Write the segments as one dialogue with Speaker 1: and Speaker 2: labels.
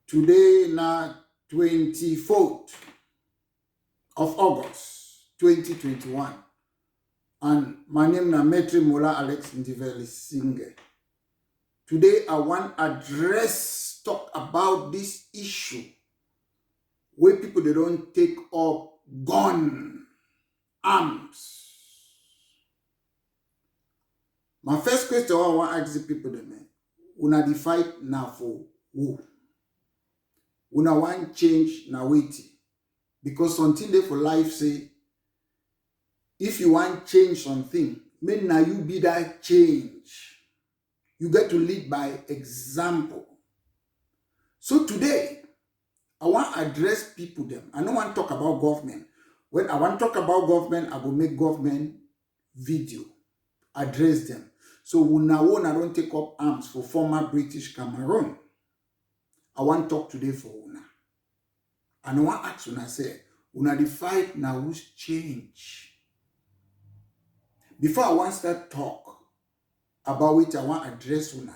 Speaker 1: Today na 24th of August 2021. And my name na Metri Mola Alex Ndiveli Singe. Today I want talk about this issue where people they don't take up gun, arms. My first question I want to ask the people them, una the fight now for who? Una want change na waiting. Because something there for life say, if you want change something, may now you be that change. You get to lead by example. So today, I want to address people them. I don't want to talk about government. When I want to talk about government, I will make government video, address them. So una don't take up arms for former British Cameroon. I want to talk today for una. And I want to ask una say, una the fight now who's change. Before I want to start talk about it, I want to address una.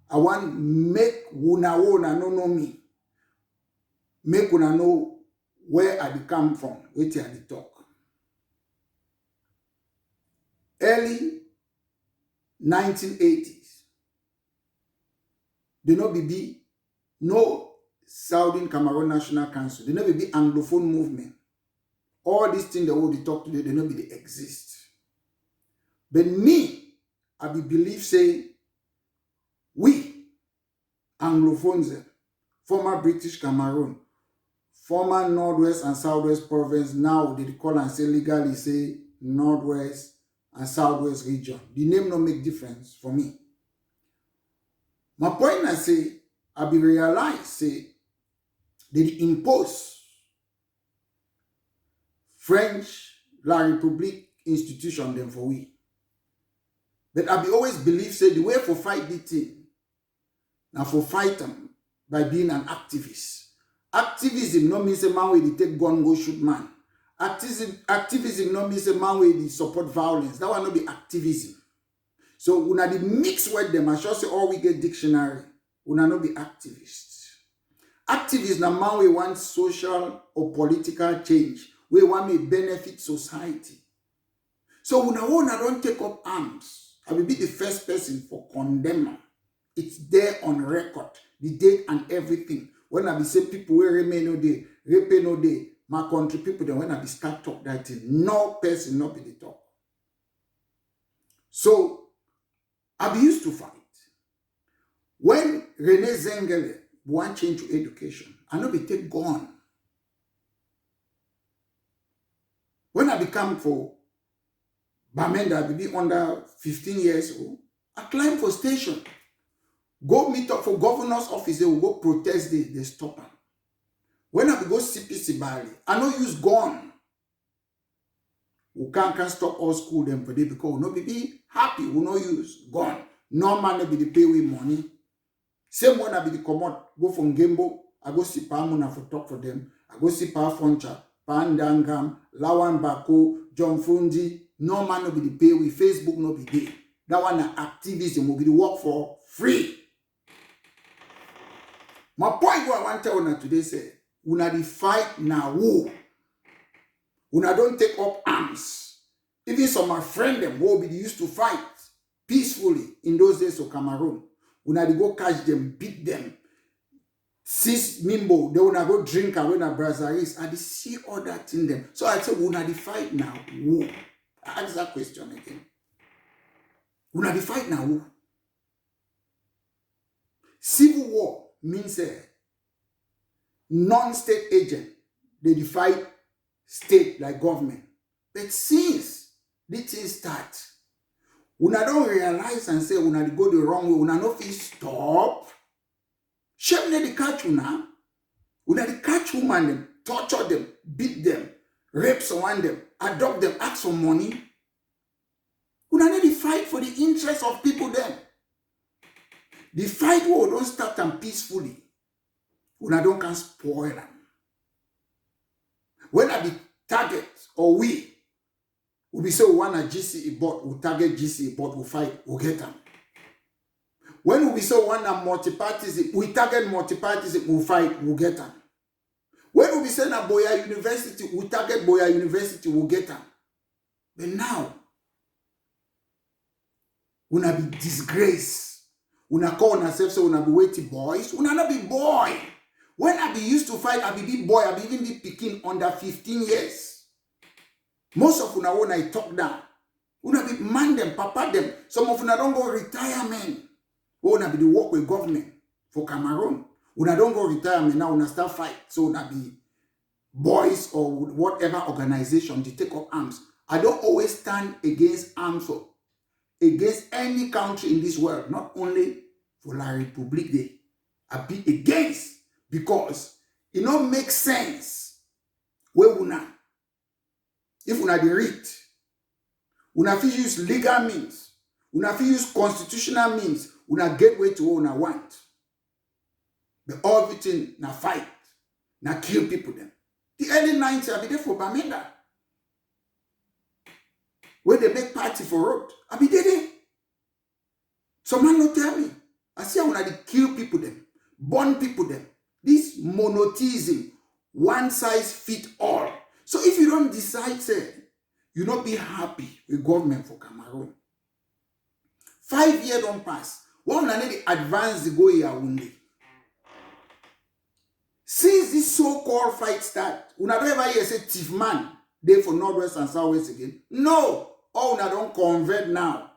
Speaker 1: I want make una no know me. Make una know where I come from, wait till I talk. Early 1980s, they no Southern Cameroon National Council, they no be Anglophone movement. All these things that we talk today, they no be they exist. But me, I believe say, we, Anglophones, former British Cameroon, former Northwest and Southwest province, now they call and say legally say Northwest and Southwest region. The name no make difference for me. My point I say, I be realize say, they impose French La République institution them for we. But I be always believe say the way for fight the thing, now for fight them by being an activist. Activism no means a man where they take gun go shoot man. Activism no means a man where they support violence. That will not be activism. So una the mix with them, I shall say all we get dictionary. Una no be activists. Activists na man we want social or political change. We want to benefit society. So una don't take up arms. I will be the first person for condemn. It's there on record, the date and everything. When I be say people will remain no day, rape no day, my country people then when I be start talk that thing, no person not be the talk. So I be used to fight. When René Zengele want change to education, I know be take gun. When I become for Bamenda, I be under 15 years old, I climb for station. Go meet up for governor's office, they will go protest, they stop them. When I go CPC Bali, I no use gun. We can't stop all school them for day because we no be happy, we no use gun. No man be the pay with money. Same when I be the commode, go from Gembo, I go see Pamuna for talk for them. I go see Pa Foncha, Pandangam, Lawan Bako, John Fundi. No man no be the pay with Facebook no be there. That one activism will be the work for free. My point what I want to tell you today say, una the fight now who? Una don't take up arms. Even some of my friend them who be used to fight peacefully in those days of Cameroon. Una they go catch them, beat them. Seize Mimbo, they wanna go drink away na Brazzaville. I see all that in them. So I say, una the fight now who? I ask that question again. Una the fight now who? Civil war means a non-state agent, they fight state like government. But since the thing start, una don't realize and say una go the wrong way, una no fit stop. Shame they catch una. Una they catch woman them, torture them, beat them, rape someone them, adopt them, ask for money. Una need to fight for the interest of people then. The fight will don't start them peacefully. Una don't can spoil them. When I be target or we be say we want a GCE bot, we target GCE bot, we fight, we get them. When we say one multi-partyism, we target multi-partyism, we'll fight, we'll get them. When we say na Boya University, we target Boya University, we'll get them. But now, we na be disgrace. We na call ourselves, so we na be waiting boys. We na not be boy. When I be used to fight, I be big boy, I be even be picking under 15 years. Most of una when I talk down, una be man them, papa them. Some of una don't go retirement. Una be the work with government for Cameroon. Una don't go retirement now, una start fight. So una be boys or whatever organization they take up arms. I don't always stand against arms or against any country in this world, not only for La République Day. I be against because it don't make sense. Where una, if una be read, una fi use legal means, una fi use constitutional means, una get way to what una want. But everything na fight, na kill people them. The early 90s, I be there for Bamenda. Where they make party for road. I be there. Some man no tell me. I see how they kill people them, burn people them. This monotheism, one size fit all. So if you don't decide, say, you not be happy with government for Cameroon. 5 years don't pass. One need to advance the go here only. Since this so-called fight start, una don't ever hear say thief man dey for Northwest and Southwest again. No, all una don't convert now.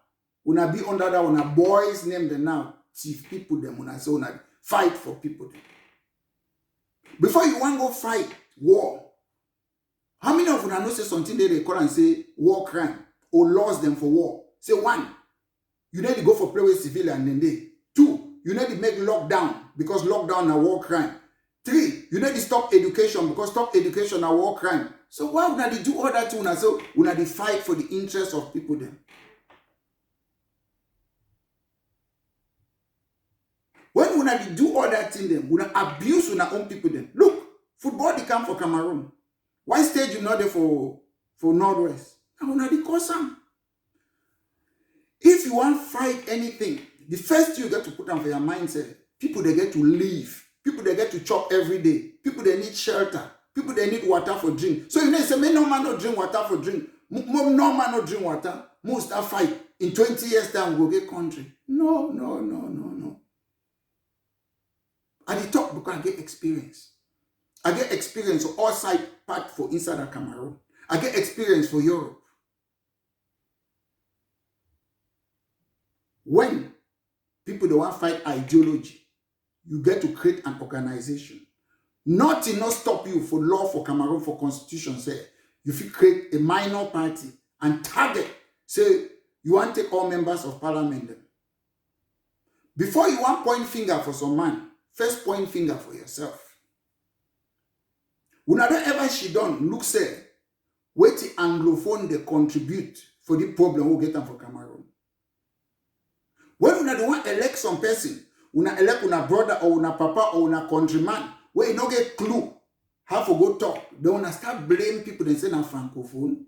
Speaker 1: Una be under that una boys name them now. Thief people them una say una fight for people them. Before you want to go fight war, how many of you know say something they call and say war crime or lost them for war? Say one, you need to go for play with civilian and then they. Two, you need to make lockdown because lockdown is war crime. Three, you need to stop education because stop education is war crime. So why would they do all that to una? So we need to fight for the interests of people then. When we need to do all that thing then, we abuse our own people then. Look, football they come for Cameroon. Why stage you not there for Northwest? And we need to cause some. If you want to fight anything, the first thing you get to put on for your mindset, people they get to live. People they get to chop every day. People they need shelter. People they need water for drink. So you know say, no man no drink water for drink. No man no drink water. Most start fight. In 20 years time we go get country. No. I dey talk because I get experience. I get experience for all side part for inside of Cameroon. I get experience for Europe. When people don't want to fight ideology, you get to create an organization. Nothing not stop you for law for Cameroon for constitution say you fit create a minor party and target say you want to take all members of parliament them. Before you want point finger for some man, first point finger for yourself. Una don't ever she done look say wait the Anglophone they contribute for the problem we get them for Cameroon. When una don't want elect some person, una elect una brother or una papa or una countryman, where you don't get clue how to go talk. They wanna start blame people and say na francophone.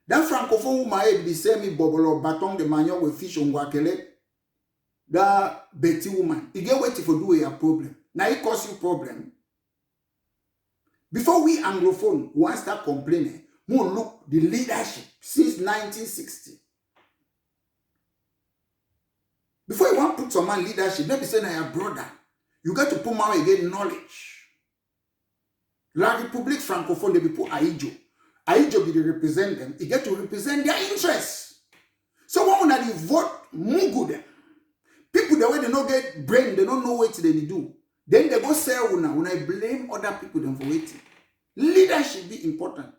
Speaker 1: That francophone who might be say me bubble or baton de manio with fish on wakele. That Betty woman, you get waiting for do a problem. Now it cause you problem. Before we Anglophone want start complaining, more look the leadership since 1960. Before you want to put some man leadership, let me say na your brother. You got to put man again knowledge. La République francophone, they be put Aijo. Aijo be the represent them. You get to represent their interests. So when they vote, mungu them. People the way they don't get brain, they don't know what they do. Then they go say when I blame other people them for waiting. Leadership be important.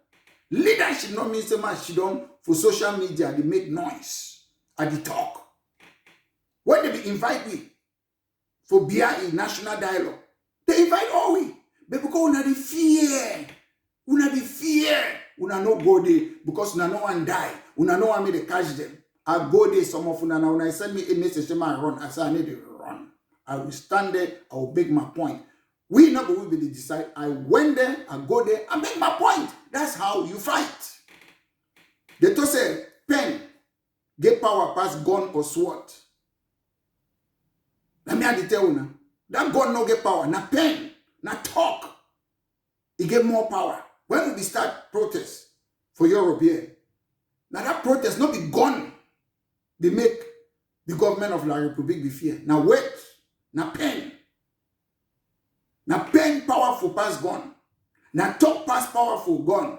Speaker 1: Leadership not mean so much she don't for social media, they make noise at the talk. When they be invite we for BIE national dialogue, they invite all we. But because una the fear, una no go there because una no one die, una no one me they catch them. I go there, some of una now when I send me a message, I run. I say I need to run. I will stand there, I will make my point. We not going to be decide. I went there, I go there, I make my point. That's how you fight. They to say pen, get power past gun or sword. Let me tell you now. That God no get power. Na pen, na talk. He get more power. When we start protest for Europe here, now that protest not be gone. They make the government of La Republique be fear. Now wait. Na pen. Na pen powerful pass gone. Na talk pass powerful gone.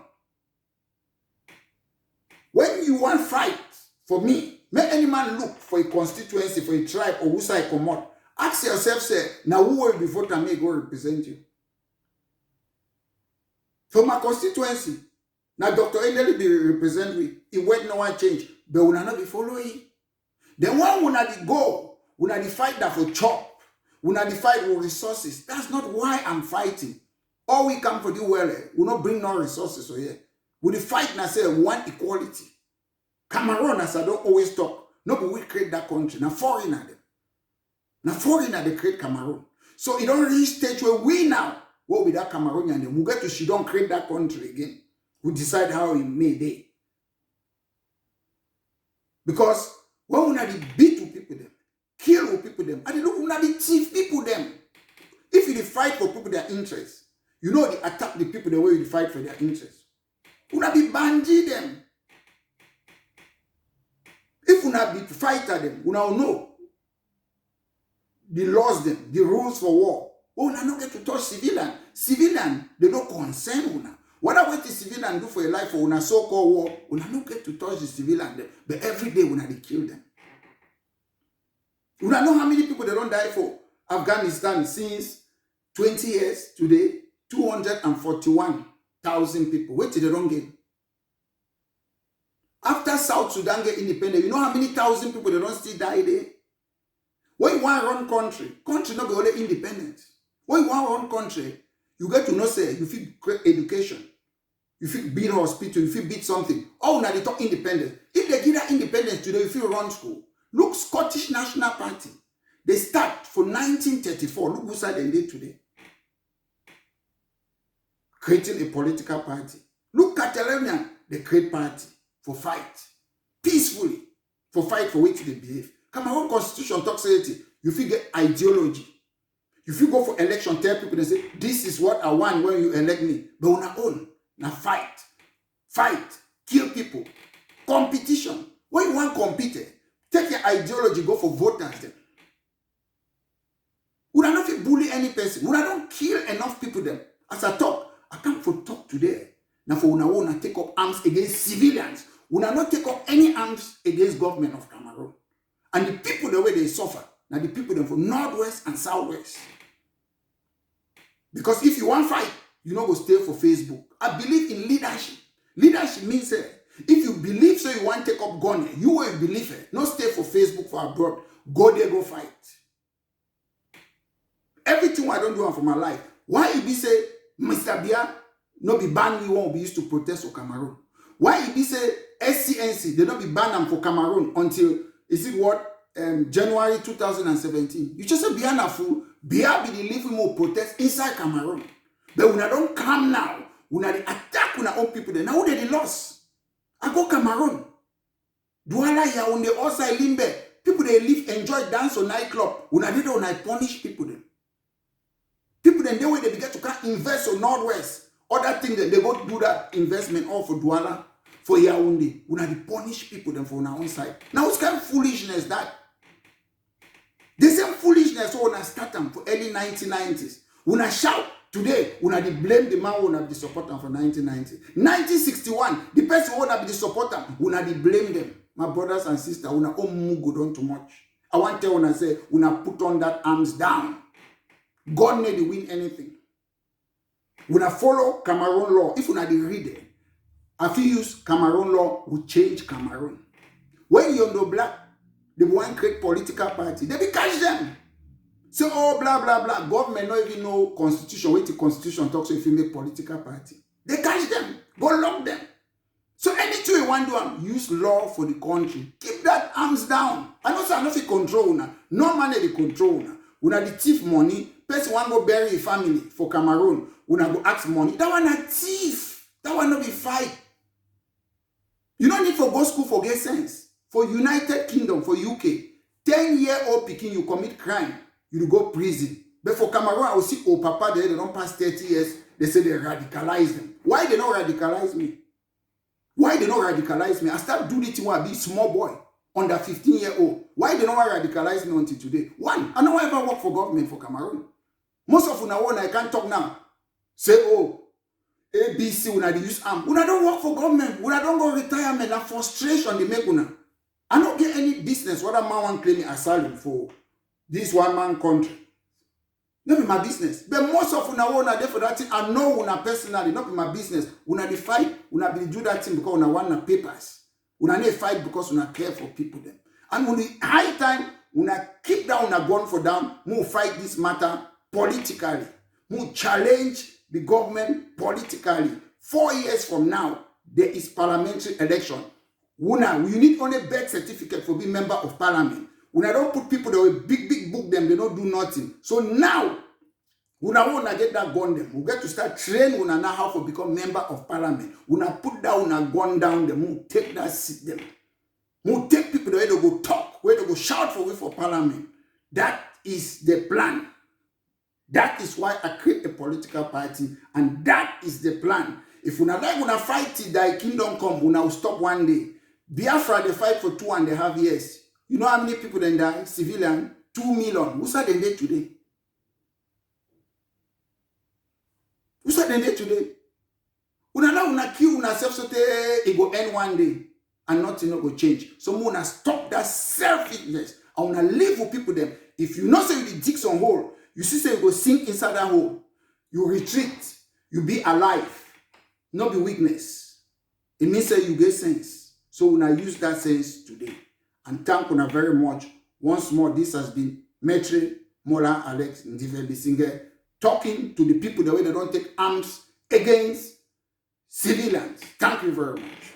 Speaker 1: When you want fight for me, may any man look for a constituency, for a tribe, or who side come out. Ask yourself, say, now who will be vote and me go represent you? For my constituency, now Dr. Endeli be represent me. He wait no one change, but we not be following. The one will not go, we not fight that for chop, we not fight for resources. That's not why I'm fighting. All we come for do well, we not bring no resources so here. We fight and say we want equality. Cameroon, as I don't always talk, no, but we create that country. Now foreigner them. Now foreigner they create Cameroon. So it don't reach stage where we now, what with that Cameroonian, then we get to she don't create that country again. We decide how we made it. Because when we not the beat with people them, kill with people them, and look we not the thief people them. If you fight for people their interests, you know they attack the people the way you fight for their interests. We not be bandit them. If we not be fighter them, we now know the laws them, the rules for war. Oh, we not get to touch civilian. Civilian, they don't concern una. What the civilian do for your life for una so-called war, we not get to touch the civilian them. But every day we not kill them. We not know how many people they don't die for Afghanistan since 20 years today, 241,000 people. Wait till they don't get. After South Sudan get independent, you know how many thousand people they don't still die there? When you want to run country not be only independent. When you want to run country, you get to know say you feel great education, you feel build hospital, you feel build something. Oh, now they talk independence. If they give that independence today, you feel run school. Look, Scottish National Party. They start for 1934. Look who side they did today. Creating a political party. Look, Catalonian, they create party for fight. Peacefully. For fight for which they behave. Cameroon constitution talks about it. You feel get ideology. You feel go for election, tell people, they say, this is what I want when you elect me. But on our own, now fight. Fight. Kill people. Competition. When you want to compete, take your ideology, go for voters. Then. We don't bully any person. We don't kill enough people. Then. As I talk, I come for talk today. Now for una want to take up arms against civilians. We not take up any arms against government of Cameroon. And the people, the way they suffer, now the people them from Northwest and Southwest. Because if you want fight, you know go stay for Facebook. I believe in leadership. Leadership means if you believe so you want to take up gun, you will believe it. Not stay for Facebook for abroad. Go there, go fight. Everything I don't do for my life. Why you be say, Mr. Bia, no be ban we won't be used to protest for Cameroon? Why you be say SCNC, they don't be banned for Cameroon until, is it what? January 2017. You just say Bia fool. Bia be the living more protest inside Cameroon. But when I don't come now, when I attack when I own people there, now they the loss. I go Cameroon. Douala ya on the outside limbe. People they live, enjoy dance or nightclub. When I did when I punish people then. People then they way they begin to come invest on Northwest. Other things that they go do that investment all for Douala, for Yaoundé. When I punish people then for our own side. Now it's kind of foolishness that. The same foolishness when I start them for early 1990s. When I shout today, when I blame the man when I be the supporter for 1990. 1961, the person who will be the supporter, when I blame them. My brothers and sisters, when I go down too much. I want to tell when I say, when I put on that arms down. God made you win anything. When I follow Cameroon law, if when I read it, I feel use Cameroon law will change Cameroon. When you're no black, they want to create political party. They be catch them. Say, oh, blah, blah, blah. Government not even know constitution. Wait till constitution talks if you make political party. They catch them. Go lock them. So anything you want to do, use law for the country. Keep that arms down. I know say I don't control now. No money they control now. When I the thief money, person want go bury a family for Cameroon. When I go ask money, that one a thief. That one not be fight. You don't need for go school for get sense. For United Kingdom, for UK, 10-year-old picking, you commit crime. you go prison. But for Cameroon, I will see, oh, Papa, they don't pass 30 years. They say they radicalize them. Why they not radicalize me? Why they not radicalize me? I start doing it when I be small boy, under 15-year-old. Why they not radicalize me until today? One, I don't ever work for government for Cameroon. Most of una one I can't talk now. Say, oh, ABC, una they use arm. Una don't work for government. Una don't go retirement. That frustration they make una. I don't get any business. What a man want claim asylum for this one man country. Not be my business. But most of una one are there for that thing. I know una personally, not be my business. Una dey fight, una be do that thing because una want na papers. Una need fight because una care for people them. And when the high time, una keep down una gun for down, mu fight this matter politically. Mu challenge the government politically. 4 years from now, there is parliamentary election. Una, you need only birth certificate for being member of parliament. Una don't put people that will big book them, they don't do nothing. So now, una wanna get that gun them. We get to start train una now how to become member of parliament. Una put down una gun down them, we take that seat them. We take people the way they go talk, where they go shout for we for parliament. That is the plan. That is why I create a political party, and that is the plan. If una like una fight till thy kingdom come, una will stop one day. Biafra they fight for 2.5 years. You know how many people then die? Civilian, 2 million. Who said they dead today? Who said they dead today? Una now una kill una self so it go end one day and nothing no go change. So una stop that selfishness and una live with people them. If you know say you dig some hole, you see say you go sink inside that hole. You retreat. You be alive. Not be weakness. It means say you get sense. So una use that sense today. And thank you very much. Once more, this has been Maitre Mola Alex Ndive Bisinge talking to the people the way they don't take arms against civilians. Thank you very much.